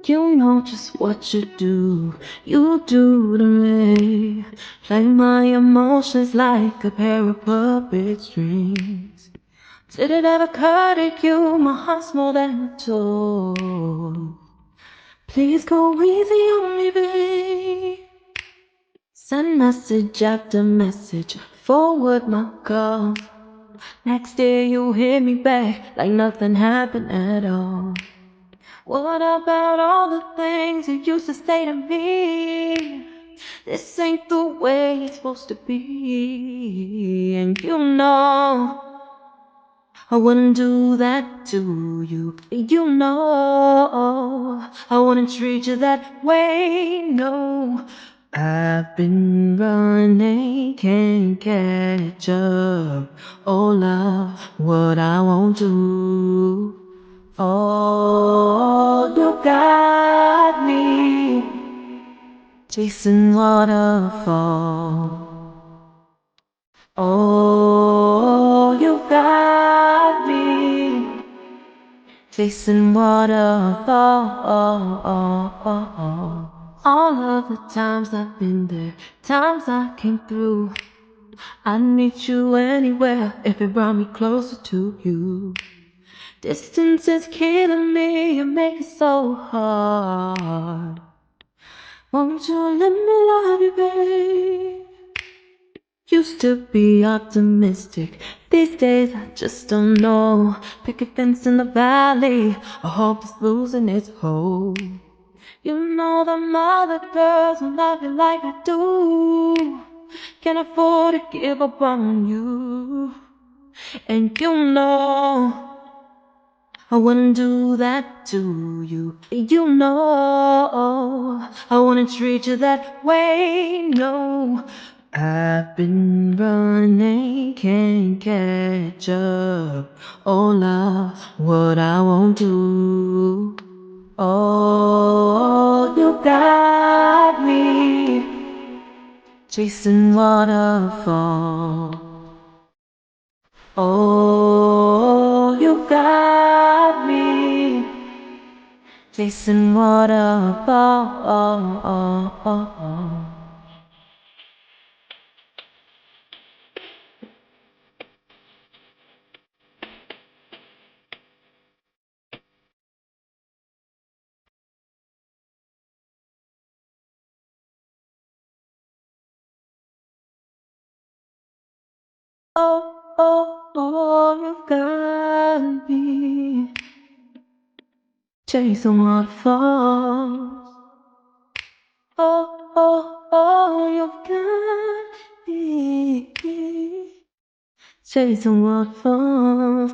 You know just what you do to me. Play my emotions like a pair of puppet strings. Did it ever occur to you my heart's more than a toy? Please go easy on me, babe. Send message after message, forward my call. Next day you hit me back like nothing happened at all. What about all the things you used to say to me? This ain't the way it's supposed to be. And you know I wouldn't do that to you. You know I wouldn't treat you that way, no. I've been running, can't catch up. Oh love, what I won't do. Oh, you got me chasing waterfall. Oh, you got me chasing waterfall. All of the times I've been there, times I came through. I need you anywhere if it brought me closer to you. Distance is killing me, you make it so hard. Won't you let me love you, babe? Used to be optimistic, these days I just don't know. Picket fence in the valley, I hope it's losing its hold. You know them other girls who love you like I do. Can't afford to give up on you. And you know I wouldn't do that to you. You know I wouldn't treat you that way, no. I've been running, can't catch up. Oh love, what I won't do. Oh, you got me chasing waterfall. Oh, you got me chasing waterfall. Oh, you got me chasing waterfalls. Oh, you got me chasing waterfalls.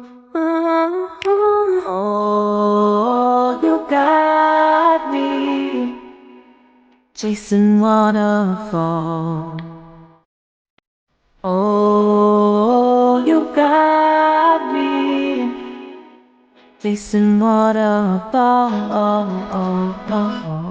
Oh, you got me chasing waterfalls. Oh, you got me chasing waterfalls.